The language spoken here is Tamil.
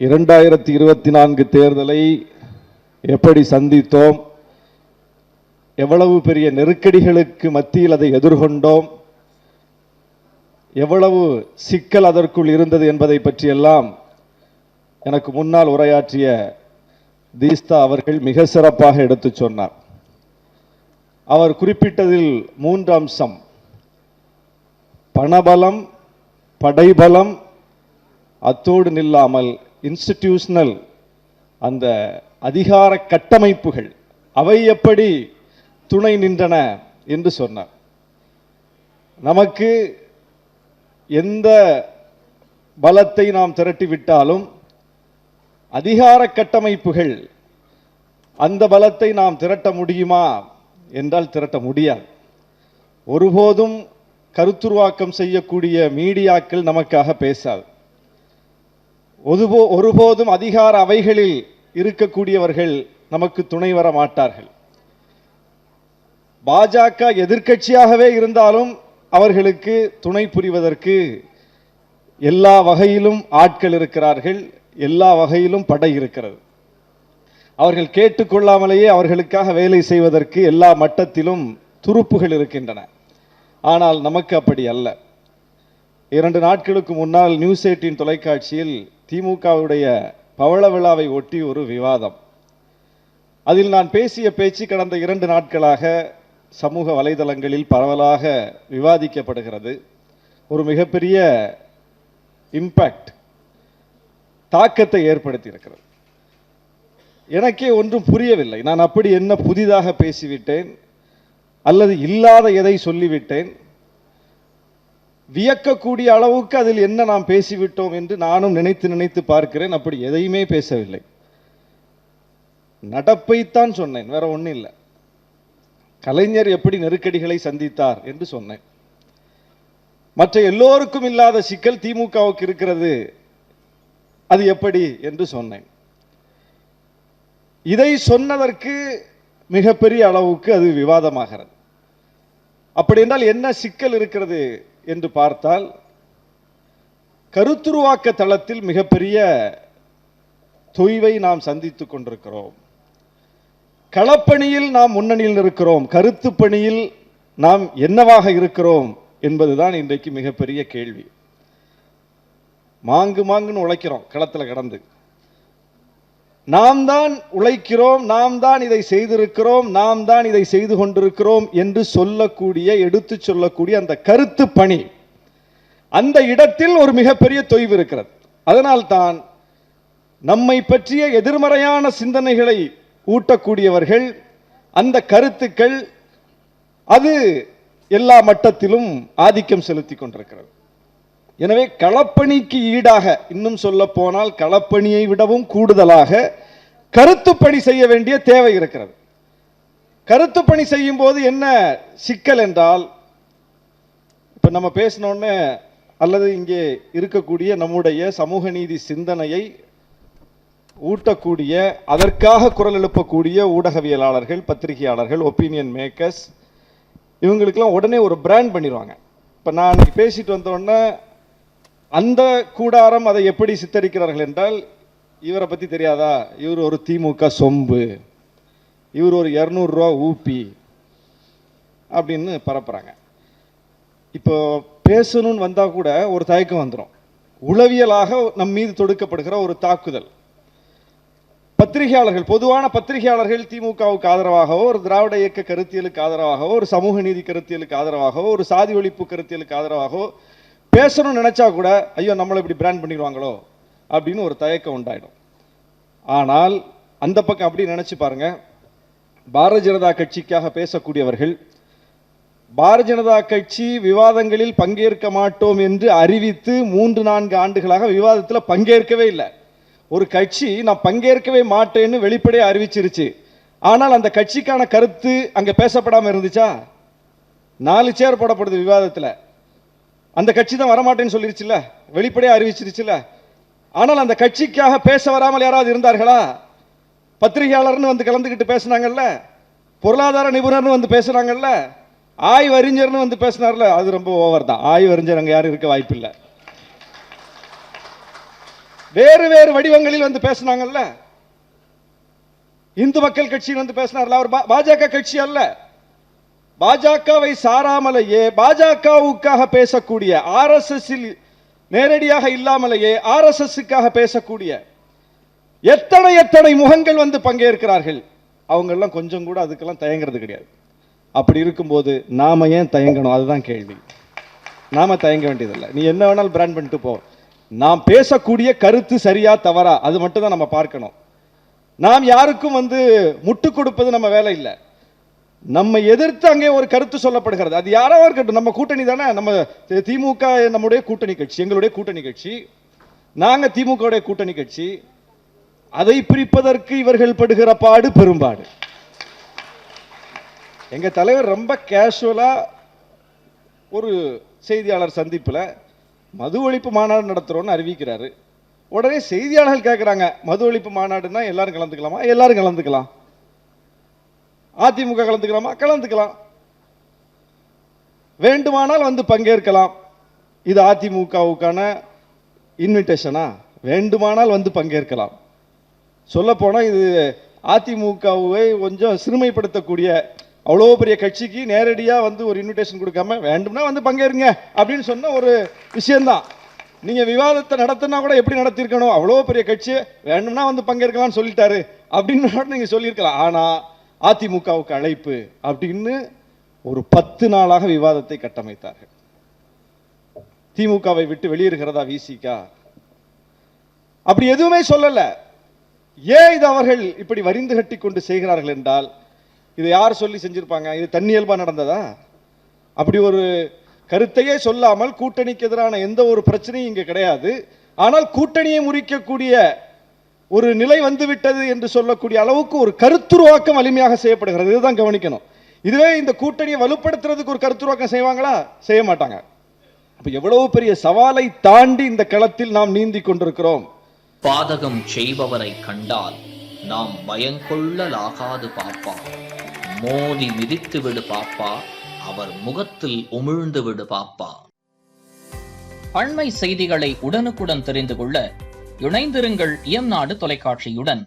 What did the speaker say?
2024 தேர்தலை எப்படி சந்தித்தோம், எவ்வளவு பெரிய நெருக்கடிகளுக்கு மத்தியில் அதை எதிர்கொண்டோம், எவ்வளவு சிக்கல் அதற்குள் இருந்தது என்பதை பற்றியெல்லாம் எனக்கு முன்னால் உரையாற்றிய தீஸ்தா அவர்கள் மிக சிறப்பாக எடுத்துச் சொன்னார். அவர் குறிப்பிட்டதில் 3 அம்சம்: பணபலம், படைபலம், அத்தோடு நில்லாமல் இன்ஸ்டிடியூஷனல் அந்த அதிகார கட்டமைப்புகள் அவை எப்படி துணை நின்றன என்று சொன்னார். நமக்கு எந்த பலத்தை நாம் திரட்டிவிட்டாலும் அதிகார கட்டமைப்புகள் அந்த பலத்தை நாம் திரட்ட முடியுமா என்றால் திரட்ட முடியாது. ஒருபோதும் கருத்துருவாக்கம் செய்யக்கூடிய மீடியாக்கள் நமக்காக பேசாது. ஒருபோதும் அதிகார அவைகளில் இருக்கக்கூடியவர்கள் நமக்கு துணை வர மாட்டார்கள். பாஜக எதிர்க்கட்சியாகவே இருந்தாலும் அவர்களுக்கு துணை புரிவதற்கு எல்லா வகையிலும் ஆட்கள் இருக்கிறார்கள், எல்லா வகையிலும் படை இருக்கிறது. அவர்கள் கேட்டுக்கொள்ளாமலேயே அவர்களுக்காக வேலை செய்வதற்கு எல்லா மட்டத்திலும் துருப்புகள் இருக்கின்றன. ஆனால் நமக்கு அப்படி அல்ல. 2 நாட்களுக்கு முன்னால் நியூஸ் 18 தொலைக்காட்சியில் திமுகவுடைய பவள விழாவை ஒட்டி ஒரு விவாதம். அதில் நான் பேசிய பேச்சு கடந்த 2 நாட்களாக சமூக வலைதளங்களில் பரவலாக விவாதிக்கப்படுகிறது. ஒரு மிகப்பெரிய இம்பாக்ட், தாக்கத்தை ஏற்படுத்தி இருக்கிறது. எனக்கே ஒன்றும் புரியவில்லை. நான் அப்படி என்ன புதிதாக பேசிவிட்டேன் அல்லது இல்லாத எதை சொல்லிவிட்டேன், வியக்கக்கூடிய அளவுக்கு அதில் என்ன நாம் பேசிவிட்டோம் என்று நானும் நினைத்து பார்க்கிறேன். அப்படி எதையுமே பேசவில்லை. நடப்பைத்தான் சொன்னேன், வேற ஒன்றும் இல்லை. கலைஞர் எப்படி நெருக்கடிகளை சந்தித்தார் என்று சொன்னேன். மற்ற எல்லோருக்கும் இல்லாத சிக்கல் திமுகவுக்கு இருக்கிறது, அது எப்படி என்று சொன்னேன். இதை சொன்னதற்கு மிகப்பெரிய அளவுக்கு அது விவாதமாகிறது. அப்படி என்றால் என்ன சிக்கல் இருக்கிறது என்று பார்த்தால், கருத்துருவாக்க தளத்தில் மிகப்பெரிய தொய்வை நாம் சந்தித்துக் கொண்டிருக்கிறோம். களப்பணியில் நாம் முன்னணியில் இருக்கிறோம், கருத்து பணியில் நாம் என்னவாக இருக்கிறோம் என்பதுதான் இன்றைக்கு மிகப்பெரிய கேள்வி. மாங்குன்னு உழைக்கிறோம் களத்தில் கடந்து. நாம் தான் உழைக்கிறோம், நாம் தான் இதை செய்திருக்கிறோம், நாம் தான் இதை செய்து கொண்டிருக்கிறோம் என்று சொல்லக்கூடிய, எடுத்து சொல்லக்கூடிய அந்த கருத்து பணி, அந்த இடத்தில் ஒரு மிகப்பெரிய தொய்வு இருக்கிறது. அதனால்தான் நம்மை பற்றிய எதிர்மறையான சிந்தனைகளை ஊட்டக்கூடியவர்கள், அந்த கருத்துக்கள், அது எல்லா மட்டத்திலும் ஆதிக்கம் செலுத்தி கொண்டிருக்கிறது. எனவே களப்பணிக்கு ஈடாக, இன்னும் சொல்ல போனால் களப்பணியை விடவும் கூடுதலாக கருத்துப்பணி செய்ய வேண்டிய தேவை இருக்கிறது. கருத்துப்பணி செய்யும் போது என்ன சிக்கல் என்றால், இப்ப நம்ம பேசினோன்னு அல்லது இங்கே இருக்கக்கூடிய நம்முடைய சமூக நீதி சிந்தனையை ஊட்டக்கூடிய, அதற்காக குரல் எழுப்பக்கூடிய ஊடகவியலாளர்கள், பத்திரிகையாளர்கள், ஒப்பீனியன் மேக்கர்ஸ், இவங்களுக்கெல்லாம் உடனே ஒரு பிராண்ட் பண்ணிடுவாங்க. இப்போ நான் பேசிட்டு வந்தோடனே அந்த கூடாரம் அதை எப்படி சித்தரிக்கிறார்கள் என்றால், இவரை பற்றி தெரியாதா, இவர் ஒரு திமுக சொம்பு, இவர் ஒரு 200 ரூபா ஊப்பி அப்படின்னு பரப்புறாங்க. இப்போ பேசணும்னு வந்தால் கூட ஒரு தயக்கம் வந்துடும். உளவியலாக நம் மீது தொடுக்கப்படுகிற ஒரு தாக்குதல். பத்திரிகையாளர்கள், பொதுவான பத்திரிகையாளர்கள் திமுகவுக்கு ஆதரவாகவோ, ஒரு திராவிட இயக்க கருத்தியலுக்கு ஆதரவாகவோ, ஒரு சமூக நீதி கருத்தியலுக்கு ஆதரவாகவோ, ஒரு சாதி ஒழிப்பு கருத்தியலுக்கு ஆதரவாகவோ பேசணும்னு நினைச்சா கூட, ஐயோ நம்மளை இப்படி பிராண்ட் பண்ணிடுவாங்களோ அப்படின்னு ஒரு தயக்கம் உண்டாயிடும். ஆனால் அந்த பக்கம் அப்படி நினைச்சு பாருங்க, பாரதிய ஜனதா கட்சிக்காக பேசக்கூடியவர்கள், பாரதிய ஜனதா கட்சி விவாதங்களில் பங்கேற்க மாட்டோம் என்று அறிவித்து 3-4 ஆண்டுகளாக விவாதத்தில் பங்கேற்கவே இல்லை. ஒரு கட்சி நான் பங்கேற்கவே மாட்டேன்னு வெளிப்படையாக அறிவிச்சிருச்சு. ஆனால் அந்த கட்சிக்கான கருத்து அங்கே பேசப்படாமல் இருந்துச்சா? 4 சேர் போடப்படுது விவாதத்தில். அந்த கட்சி தான் வரமாட்டேன்னு சொல்லிருச்சுல்ல, வெளிப்படையாக அறிவிச்சிருச்சுல்ல. ஆனால் அந்த கட்சிக்காக பேச வராமல் யாராவது இருந்தார்களா? பத்திரிகையாளர்னு வந்து கலந்துக்கிட்டு பேசினாங்கல்ல, பொருளாதார நிபுணர்னு வந்து பேசுறாங்கல்ல, ஆய்வறிஞர்னு வந்து பேசினார்ல, அது ரொம்ப ஓவர் தான். ஆய்வறிஞர் அங்கே யாரும் இருக்க வாய்ப்பில்லை. வேறு வேறு வடிவங்களில் வந்து பேசினாங்கல்ல. இந்து மக்கள் கட்சியில் வந்து பேசினார்ல, அவர் பாஜக கட்சி அல்ல. பாஜகவை சாராமலேயே பாஜகவுக்காக பேசக்கூடிய, RSS நேரடியாக இல்லாமலேயே RSSக்காக பேசக்கூடிய எத்தனை எத்தனை முகங்கள் வந்து பங்கேற்கிறார்கள். அவங்க எல்லாம் கொஞ்சம் கூட அதுக்கெல்லாம் தயங்குறது கிடையாது. அப்படி இருக்கும்போது நாம ஏன் தயங்கணும்? அதுதான் கேள்வி. நாம தயங்க வேண்டியதில்லை. நீ என்ன வேணாலும் பிராண்ட் பண்ணிட்டு போ. நாம் பேசக்கூடிய கருத்து சரியா தவறா அது மட்டும் தான் நம்ம பார்க்கணும். நாம் யாருக்கும் வந்து முட்டு கொடுப்பது நம்ம வேலை இல்லை. நம்ம எதிர்த்து அங்கே ஒரு கருத்து சொல்லப்படுகிறது. அது யாராவது இருக்கட்டும், நம்ம கூட்டணி தானே. நம்ம திமுக நம்முடைய கூட்டணி கட்சி, எங்களுடைய கூட்டணி கட்சி. நாங்க திமுக கூட்டணி கட்சி. அதை பிரிப்பதற்கு இவர்கள் படுகிற பாடு பெரும்பாடு. எங்க தலைவர் ரொம்ப கேஷுவலா ஒரு செய்தியாளர் சந்திப்புல மது ஒழிப்பு மாநாடு நடத்துறோம்னு அறிவிக்கிறாரு. உடனே செய்தியாளர்கள் கேட்கிறாங்க, மது ஒழிப்பு மாநாடுன்னா எல்லாரும் கலந்துக்கலாமா? எல்லாரும் கலந்துக்கலாம். அதிமுக கலந்துக்கலாமா? கலந்துக்கலாம். வேண்டுமானால் வந்து பங்கேற்கலாம். இது அதிமுகவுக்கான இன்விடேஷனா? வேண்டுமானால் வந்து பங்கேற்கலாம். சொல்ல போனா இது அதிமுகவை கொஞ்சம் சிறுமைப்படுத்தக்கூடிய, அவ்வளோ பெரிய கட்சிக்கு நேரடியா வந்து ஒரு இன்விடேஷன் கொடுக்காம வேண்டும்னா வந்து பங்கேறுங்க அப்படின்னு சொன்ன ஒரு விஷயம்தான். நீங்க விவாதத்தை நடத்தினா கூட எப்படி நடத்திருக்கணும்? அவ்வளோ பெரிய கட்சி வேண்டும்னா வந்து பங்கேற்கலாம்னு சொல்லிட்டாரு அப்படின்னு நீங்க சொல்லியிருக்கலாம். ஆனா அதிமுகவுக்கு அழைப்பு அப்படின்னு ஒரு 10 நாளாக விவாதத்தை கட்டமைத்தார்கள். திமுகவை விட்டு வெளியேறுகிறதா விசிக? அப்படி எதுவுமே சொல்லல. ஏன் இது அவர்கள் இப்படி வரிந்து கட்டி கொண்டு செய்கிறார்கள் என்றால், இதை யார் சொல்லி செஞ்சிருப்பாங்க? இது தன்னியல்பா நடந்ததா? அப்படி ஒரு கருத்தையே சொல்லாமல் கூட்டணிக்கு எதிரான எந்த ஒரு பிரச்சனையும் இங்க கிடையாது. ஆனால் கூட்டணியை முறிக்கக்கூடிய ஒரு நிலை வந்துவிட்டது என்று சொல்லக்கூடிய அளவுக்கு ஒரு கருத்துருவாக்கம் வலிமையாக செய்யப்படுகிறது. இதுதான் கவனிக்கணும். இதுவே இந்த கூட்டணியை வலுப்படுத்துறதுக்கு ஒரு கருத்துருவாக்கம் செய்வாங்களா? செய்ய மாட்டாங்க. அப்ப எவ்வளவு பெரிய சவாலை தாண்டி இந்த களத்தில் நாம் நீந்தி கொண்டிருக்கிறோம். பாதகம் செய்பவரை கண்டால் நாம் பயங்கொள்ளலாகாது பாப்பா. மோதி மிதித்து விடு பாப்பா, அவர் முகத்தில் உமிழ்ந்து விடு பாப்பா. அண்மை செய்திகளை உடனுக்குடன் தெரிந்து கொள்ள இணைந்திருங்கள் இயம்நாடு தொலைக்காட்சியுடன்.